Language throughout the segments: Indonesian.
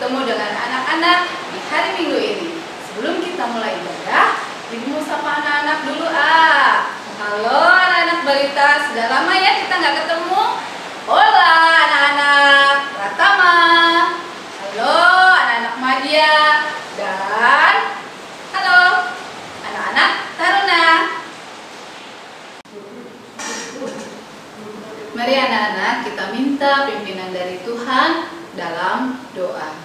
bertemu dengan anak-anak di hari Minggu ini. Sebelum kita mulai ibadah, Ibu mau sapa anak-anak dulu. Halo anak-anak balita, sudah lama ya kita nggak ketemu. Hola anak-anak Pratama. Halo anak-anak Madya. Dan halo anak-anak Taruna. Mari anak-anak kita minta pimpinan dari Tuhan dalam doa.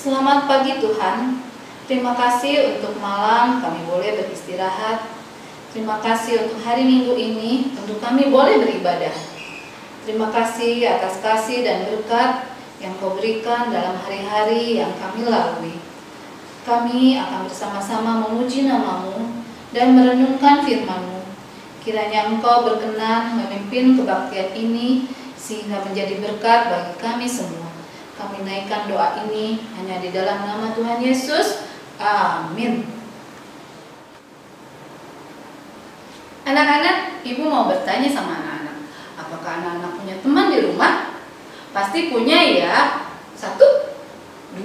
Selamat pagi Tuhan. Terima kasih untuk malam kami boleh beristirahat. Terima kasih untuk hari Minggu ini untuk kami boleh beribadah. Terima kasih atas kasih dan berkat yang Kau berikan dalam hari-hari yang kami lalui. Kami akan bersama-sama memuji nama-Mu dan merenungkan firman-Mu. Kiranya Engkau berkenan memimpin kebaktian ini sehingga menjadi berkat bagi kami semua. Kami naikkan doa ini hanya di dalam nama Tuhan Yesus. Amin. Anak-anak, Ibu mau bertanya sama anak-anak, apakah anak-anak punya teman di rumah? Pasti punya ya. 1, 2.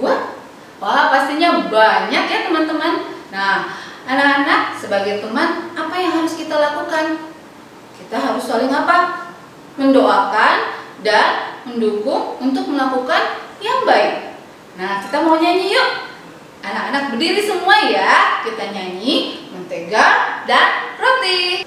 Wah, pastinya banyak ya teman-teman. Nah, anak-anak sebagai teman, apa yang harus kita lakukan? Kita harus saling apa? Mendoakan dan mendukung untuk melakukan yang baik. Nah, kita mau nyanyi yuk. Anak-anak berdiri semua ya. Kita nyanyi mentega dan roti.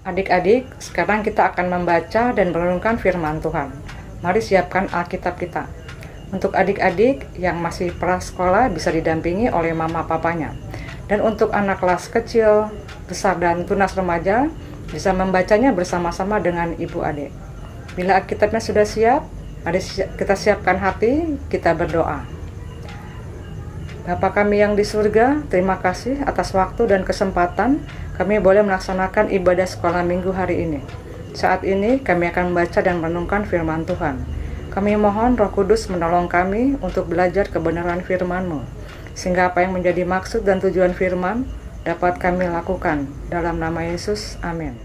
Adik-adik, sekarang kita akan membaca dan merenungkan firman Tuhan. Mari siapkan Alkitab kita. Untuk adik-adik yang masih prasekolah bisa didampingi oleh mama papanya. Dan untuk anak kelas kecil, besar dan tunas remaja bisa membacanya bersama-sama dengan ibu adik. Bila Alkitabnya sudah siap, mari kita siapkan hati, kita berdoa. Bapa kami yang di surga, terima kasih atas waktu dan kesempatan kami boleh melaksanakan ibadah sekolah minggu hari ini. Saat ini kami akan membaca dan merenungkan firman Tuhan. Kami mohon Roh Kudus menolong kami untuk belajar kebenaran firman-Mu, sehingga apa yang menjadi maksud dan tujuan firman dapat kami lakukan. Dalam nama Yesus, amin.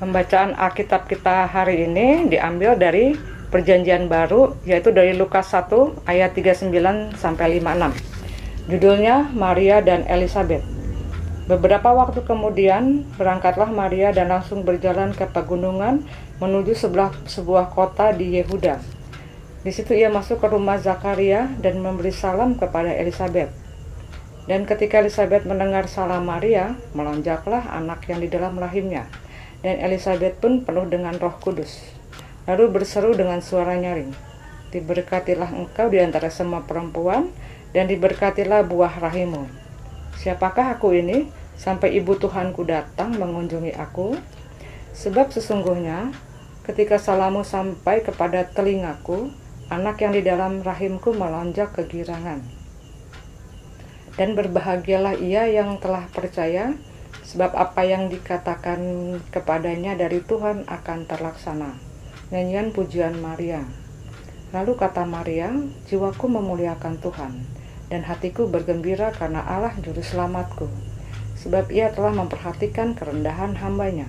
Pembacaan Alkitab kita hari ini diambil dari Perjanjian Baru, yaitu dari Lukas 1 ayat 39 sampai 56. Judulnya Maria dan Elisabet. Beberapa waktu kemudian berangkatlah Maria dan langsung berjalan ke pegunungan menuju sebuah kota di Yehuda. Di situ ia masuk ke rumah Zakaria dan memberi salam kepada Elisabet. Dan ketika Elisabet mendengar salam Maria, melonjaklah anak yang di dalam rahimnya. Dan Elisabet pun penuh dengan Roh Kudus. Lalu berseru dengan suara nyaring, "Diberkatilah engkau di antara semua perempuan, dan diberkatilah buah rahimmu. Siapakah aku ini, sampai ibu Tuhanku datang mengunjungi aku? Sebab sesungguhnya, ketika salammu sampai kepada telingaku, anak yang di dalam rahimku melonjak kegirangan." Dan berbahagialah ia yang telah percaya, sebab apa yang dikatakan kepadanya dari Tuhan akan terlaksana. Nyanyian pujian Maria. Lalu kata Maria, jiwaku memuliakan Tuhan, dan hatiku bergembira karena Allah juru selamatku. Sebab ia telah memperhatikan kerendahan hambanya.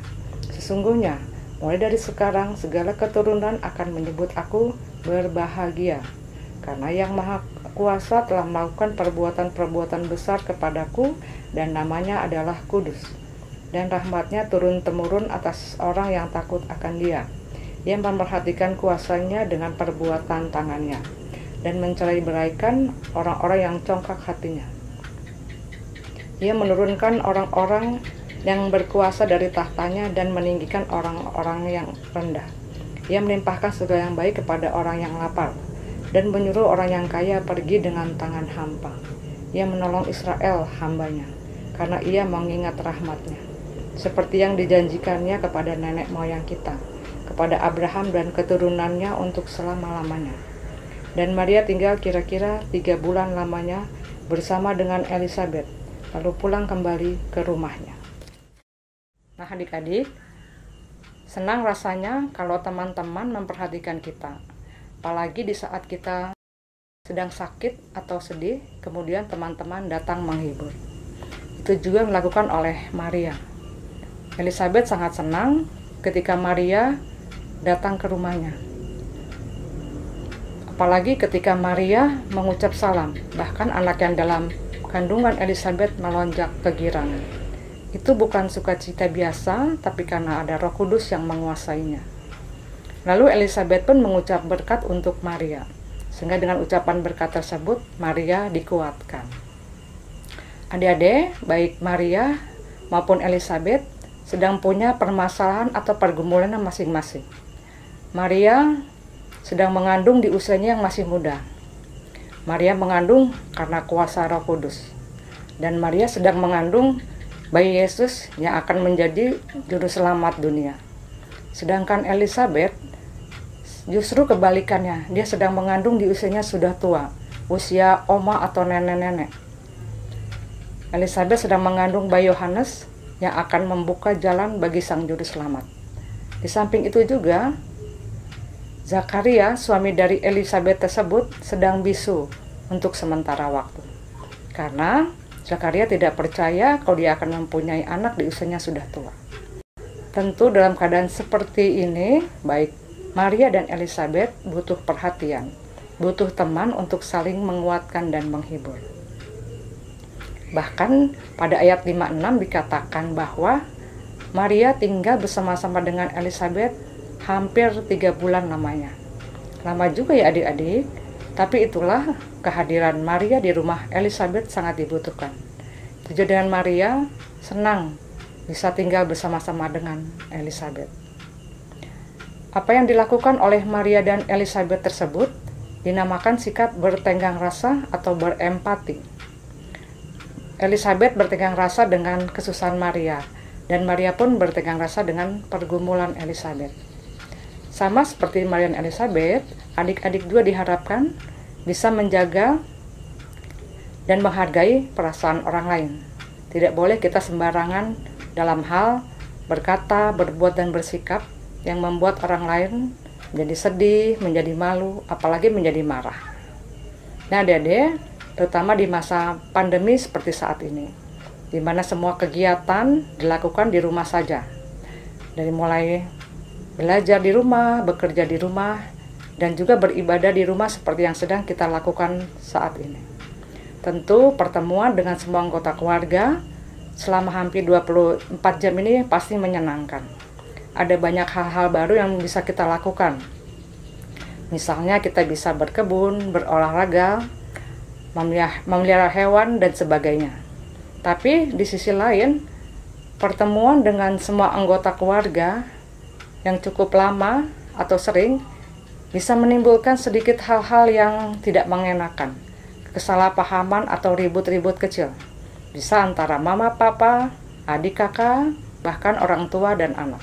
Sesungguhnya, mulai dari sekarang segala keturunan akan menyebut aku berbahagia. Karena yang Maha Kuasa telah melakukan perbuatan-perbuatan besar kepadaku, dan namanya adalah kudus. Dan rahmatnya turun-temurun atas orang yang takut akan dia. Ia memperhatikan kuasanya dengan perbuatan tangannya, dan mencerai-beraikan orang-orang yang congkak hatinya. Ia menurunkan orang-orang yang berkuasa dari tahtanya dan meninggikan orang-orang yang rendah. Ia melimpahkan segala yang baik kepada orang yang lapar, dan menyuruh orang yang kaya pergi dengan tangan hampa. Ia menolong Israel hambanya, karena ia mengingat rahmatnya, seperti yang dijanjikannya kepada nenek moyang kita, kepada Abraham dan keturunannya untuk selama-lamanya. Dan Maria tinggal kira-kira 3 bulan lamanya bersama dengan Elisabet, lalu pulang kembali ke rumahnya. Nah adik-adik, senang rasanya kalau teman-teman memperhatikan kita. Apalagi di saat kita sedang sakit atau sedih, kemudian teman-teman datang menghibur. Itu juga dilakukan oleh Maria. Elisabet sangat senang ketika Maria datang ke rumahnya. Apalagi ketika Maria mengucap salam, bahkan anak yang dalam kandungan Elisabet melonjak kegirangan. Itu bukan sukacita biasa, tapi karena ada Roh Kudus yang menguasainya. Lalu Elisabet pun mengucap berkat untuk Maria, sehingga dengan ucapan berkat tersebut Maria dikuatkan. Adik-adik, baik Maria maupun Elisabet sedang punya permasalahan atau pergumulan masing-masing. Maria sedang mengandung di usianya yang masih muda. Maria mengandung karena kuasa Roh Kudus. Dan Maria sedang mengandung bayi Yesus yang akan menjadi juru selamat dunia. Sedangkan Elisabet justru kebalikannya, dia sedang mengandung di usianya sudah tua, usia oma atau nenek-nenek. Elisabet sedang mengandung bayi Yohanes yang akan membuka jalan bagi sang juru selamat. Di samping itu juga, Zakaria, suami dari Elisabet tersebut, sedang bisu untuk sementara waktu. Karena Zakaria tidak percaya kalau dia akan mempunyai anak di usianya sudah tua. Tentu dalam keadaan seperti ini, baik Maria dan Elisabet butuh perhatian, butuh teman untuk saling menguatkan dan menghibur. Bahkan pada ayat 56 dikatakan bahwa Maria tinggal bersama-sama dengan Elisabet hampir 3 bulan lamanya. Lama juga ya adik-adik, tapi itulah kehadiran Maria di rumah Elisabet sangat dibutuhkan. Jadi dengan Maria senang bisa tinggal bersama-sama dengan Elisabet. Apa yang dilakukan oleh Maria dan Elisabet tersebut dinamakan sikap bertenggang rasa atau berempati. Elisabet bertenggang rasa dengan kesusahan Maria, dan Maria pun bertenggang rasa dengan pergumulan Elisabet. Sama seperti Maria dan Elisabet, adik-adik juga diharapkan bisa menjaga dan menghargai perasaan orang lain. Tidak boleh kita sembarangan dalam hal berkata, berbuat, dan bersikap yang membuat orang lain menjadi sedih, menjadi malu, apalagi menjadi marah. Nah adik-adik, terutama di masa pandemi seperti saat ini, di mana semua kegiatan dilakukan di rumah saja. Dari mulai belajar di rumah, bekerja di rumah, dan juga beribadah di rumah seperti yang sedang kita lakukan saat ini. Tentu pertemuan dengan semua anggota keluarga selama hampir 24 jam ini pasti menyenangkan. Ada banyak hal-hal baru yang bisa kita lakukan. Misalnya kita bisa berkebun, berolahraga, memelihara hewan, dan sebagainya. Tapi di sisi lain, pertemuan dengan semua anggota keluarga yang cukup lama atau sering bisa menimbulkan sedikit hal-hal yang tidak mengenakan, kesalahpahaman atau ribut-ribut kecil. Bisa antara mama, papa, adik, kakak, bahkan orang tua dan anak.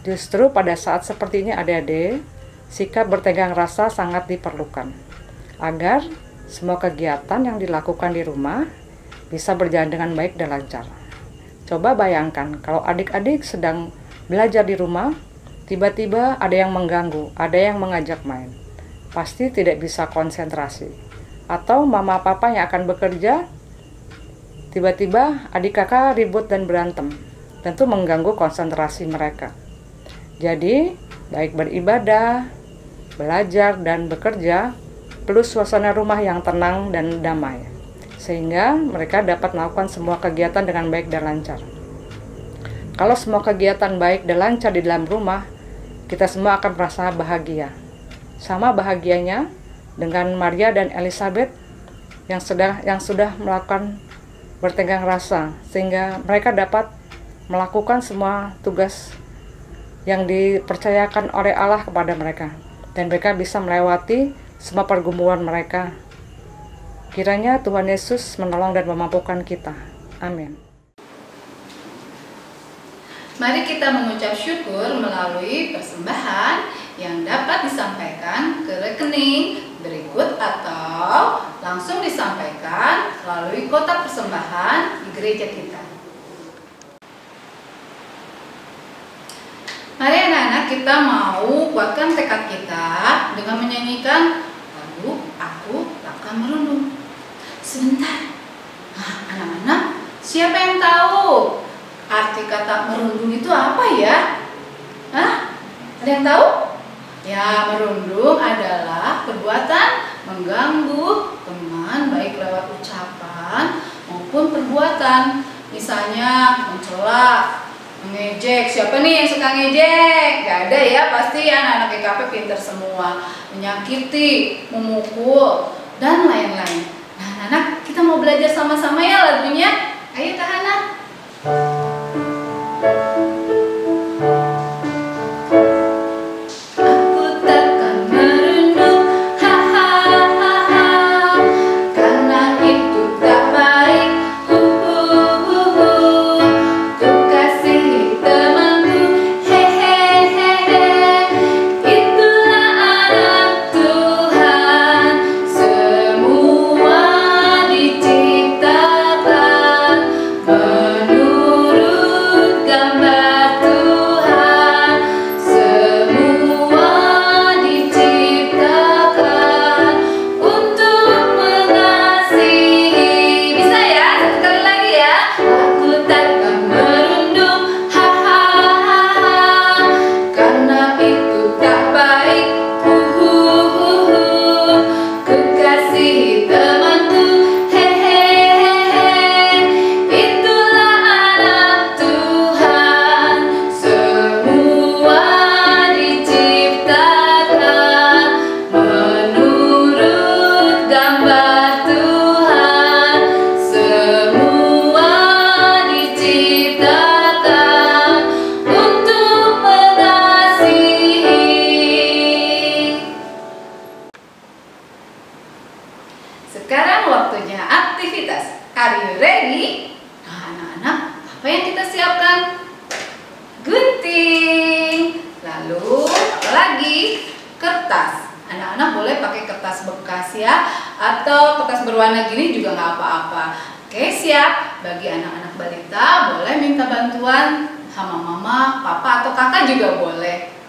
Justru pada saat seperti ini adik-adik, sikap bertenggang rasa sangat diperlukan agar semua kegiatan yang dilakukan di rumah bisa berjalan dengan baik dan lancar. Coba bayangkan kalau adik-adik sedang belajar di rumah, tiba-tiba ada yang mengganggu, ada yang mengajak main. Pasti tidak bisa konsentrasi. Atau mama papa yang akan bekerja, tiba-tiba adik kakak ribut dan berantem. Tentu mengganggu konsentrasi mereka. Jadi, baik beribadah, belajar, dan bekerja perlu suasana rumah yang tenang dan damai, sehingga mereka dapat melakukan semua kegiatan dengan baik dan lancar. Kalau semua kegiatan baik dan lancar di dalam rumah, kita semua akan merasa bahagia. Sama bahagianya dengan Maria dan Elizabeth yang sudah melakukan bertenggang rasa, sehingga mereka dapat melakukan semua tugas yang dipercayakan oleh Allah kepada mereka, dan mereka bisa melewati semua pergumulan mereka. Kiranya Tuhan Yesus menolong dan memampukan kita. Amin. Mari kita mengucap syukur melalui persembahan yang dapat disampaikan ke rekening berikut atau langsung disampaikan melalui kotak persembahan di gereja kita. Mari anak-anak, kita mau kuatkan tekad kita dengan menyanyikan lagu Aku Takkan Merundung. Sebentar, anak-anak, siapa yang tahu arti kata merundung itu apa ya? Ada yang tahu? Ya, merundung adalah perbuatan mengganggu teman baik lewat ucapan maupun perbuatan. Misalnya mencela, mengejek. Siapa nih yang suka ngejek? Gak ada ya, pasti anak-anak GKP pinter semua. Menyakiti, memukul, dan lain-lain. Nah, anak-anak, kita mau belajar sama-sama ya lagunya. Ayo Kak Hana. Sekarang waktunya aktivitas. Are you ready? Nah, anak-anak, apa yang kita siapkan? Gunting. Lalu, apa lagi? Kertas. Anak-anak boleh pakai kertas bekas ya, atau kertas berwarna gini juga nggak apa-apa. Oke, siap. Bagi anak-anak balita, boleh minta bantuan sama mama, papa, atau kakak juga boleh.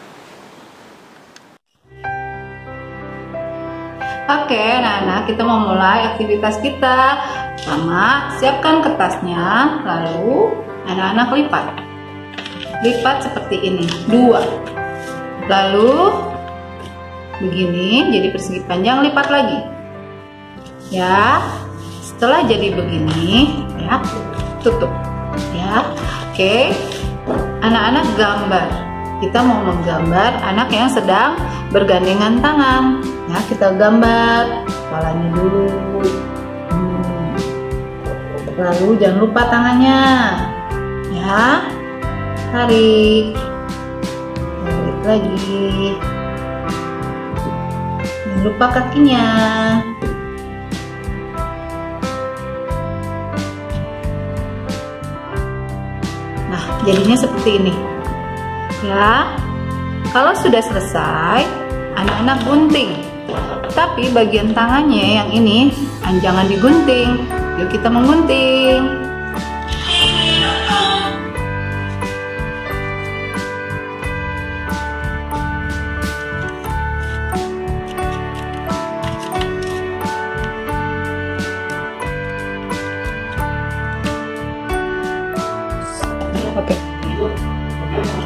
Oke, anak-anak, kita mau mulai aktivitas kita. Pertama, siapkan kertasnya, lalu anak-anak lipat. Lipat seperti ini, 2. Lalu begini, jadi persegi panjang, lipat lagi. Ya, setelah jadi begini, ya, tutup. Ya, oke. Anak-anak gambar. Kita mau menggambar anak yang sedang bergandengan tangan. Ya, kita gambar kepalanya dulu. Lalu jangan lupa tangannya. Ya, tarik. Tarik lagi. Jangan lupa kakinya. Nah, jadinya seperti ini. Ya, kalau sudah selesai, anak-anak gunting. Tapi bagian tangannya yang ini jangan digunting, Yuk kita mengunting.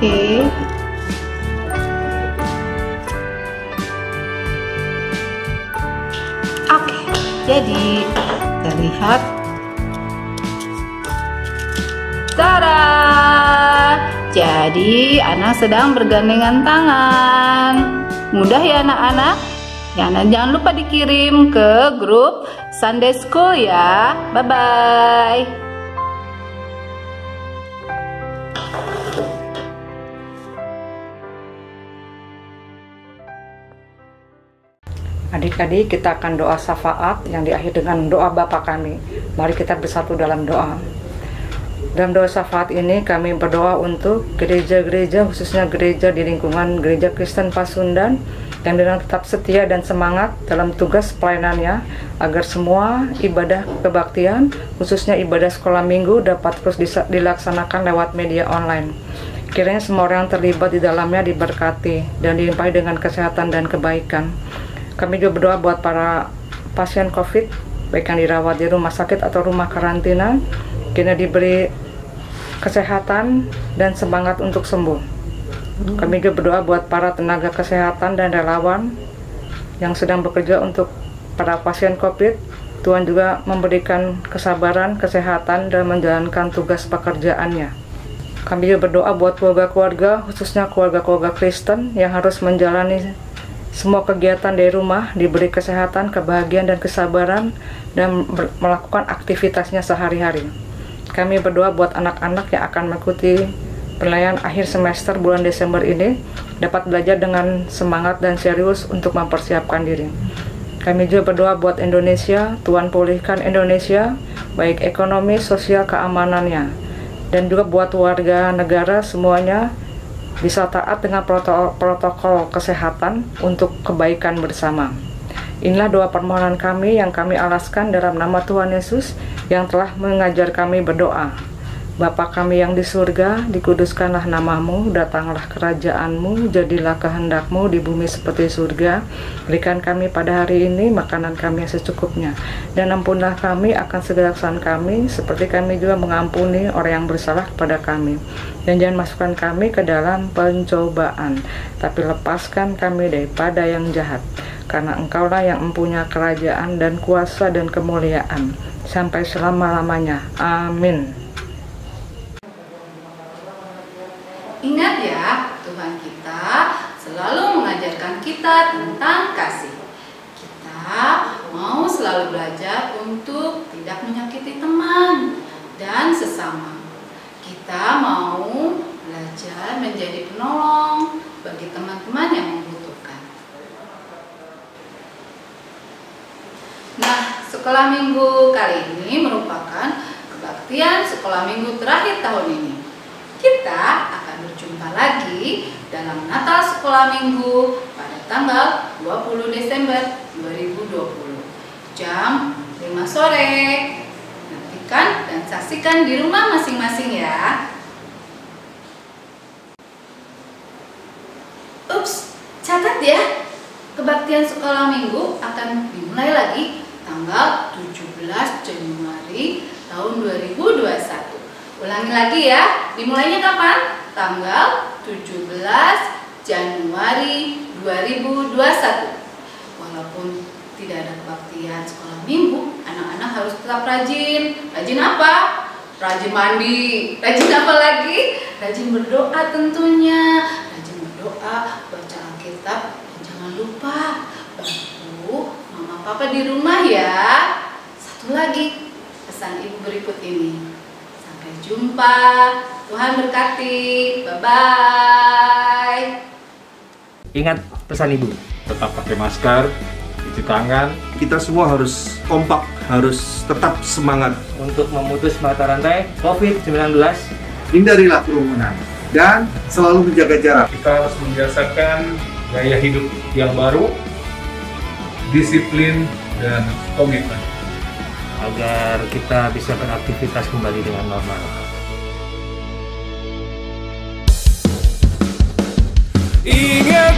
Oke. Oke, jadi terlihat. Tada! Jadi anak sedang bergandengan tangan. Mudah ya anak-anak? Ya, jangan lupa dikirim ke grup Sunday School ya. Bye-bye. Adik-adik, kita akan doa syafaat yang diakhiri dengan doa Bapa kami. Mari kita bersatu dalam doa. Dalam doa syafaat ini kami berdoa untuk gereja-gereja, khususnya gereja di lingkungan Gereja Kristen Pasundan, yang dengan tetap setia dan semangat dalam tugas pelayanannya, agar semua ibadah kebaktian, khususnya ibadah sekolah minggu, dapat terus dilaksanakan lewat media online. Kiranya semua orang yang terlibat di dalamnya diberkati dan dilimpahi dengan kesehatan dan kebaikan. Kami juga berdoa buat para pasien COVID, baik yang dirawat di rumah sakit atau rumah karantina, kiranya diberi kesehatan dan semangat untuk sembuh. Kami juga berdoa buat para tenaga kesehatan dan relawan yang sedang bekerja untuk para pasien COVID. Tuhan juga memberikan kesabaran, kesehatan, dan menjalankan tugas pekerjaannya. Kami juga berdoa buat keluarga-keluarga, khususnya keluarga-keluarga Kristen yang harus menjalani semua kegiatan dari rumah, diberi kesehatan, kebahagiaan, dan kesabaran, dan melakukan aktivitasnya sehari-hari. Kami berdoa buat anak-anak yang akan mengikuti penilaian akhir semester bulan Desember ini, dapat belajar dengan semangat dan serius untuk mempersiapkan diri. Kami juga berdoa buat Indonesia, Tuhan pulihkan Indonesia, baik ekonomi, sosial, keamanannya, dan juga buat warga negara semuanya, bisa taat dengan protokol kesehatan untuk kebaikan bersama. Inilah doa permohonan kami yang kami alaskan dalam nama Tuhan Yesus yang telah mengajar kami berdoa. Bapa kami yang di surga, dikuduskanlah namamu, datanglah kerajaanmu, jadilah kehendakmu di bumi seperti surga. Berikan kami pada hari ini makanan kami yang secukupnya, dan ampunlah kami akan segala kesalahan kami, seperti kami juga mengampuni orang yang bersalah kepada kami. Dan jangan masukkan kami ke dalam pencobaan, tapi lepaskan kami daripada yang jahat. Karena Engkaulah yang mempunyai kerajaan dan kuasa dan kemuliaan sampai selama-lamanya. Amin. Ingat ya, Tuhan kita selalu mengajarkan kita tentang kasih. Kita mau selalu belajar untuk tidak menyakiti teman dan sesama. Kita mau belajar menjadi penolong bagi teman-teman yang membutuhkan. Nah, sekolah minggu kali ini merupakan kebaktian sekolah minggu terakhir tahun ini. Kita akan berjumpa lagi dalam Natal Sekolah Minggu pada tanggal 20 Desember 2020 jam 5 sore. Nantikan dan saksikan di rumah masing-masing ya. Ups, catat ya, kebaktian sekolah minggu akan dimulai lagi tanggal 17 Januari tahun 2021. Ulangi lagi ya, dimulainya kapan? Tanggal 17 Januari 2021. Walaupun tidak ada kebaktian sekolah minggu, anak-anak harus tetap rajin. Rajin apa? Rajin mandi. Rajin apa lagi? Rajin berdoa tentunya. Rajin berdoa, baca Alkitab, dan jangan lupa bantu mama papa di rumah ya. Satu lagi pesan ibu berikut ini. Sampai jumpa, Tuhan berkati, bye-bye. Ingat pesan ibu, tetap pakai masker, cuci tangan. Kita semua harus kompak, harus tetap semangat Untuk memutus mata rantai COVID-19. hindarilah kerumunan dan selalu menjaga jarak. Kita harus membiasakan gaya hidup yang baru, disiplin, dan komitmen. agar kita bisa beraktivitas kembali dengan normal. Ingat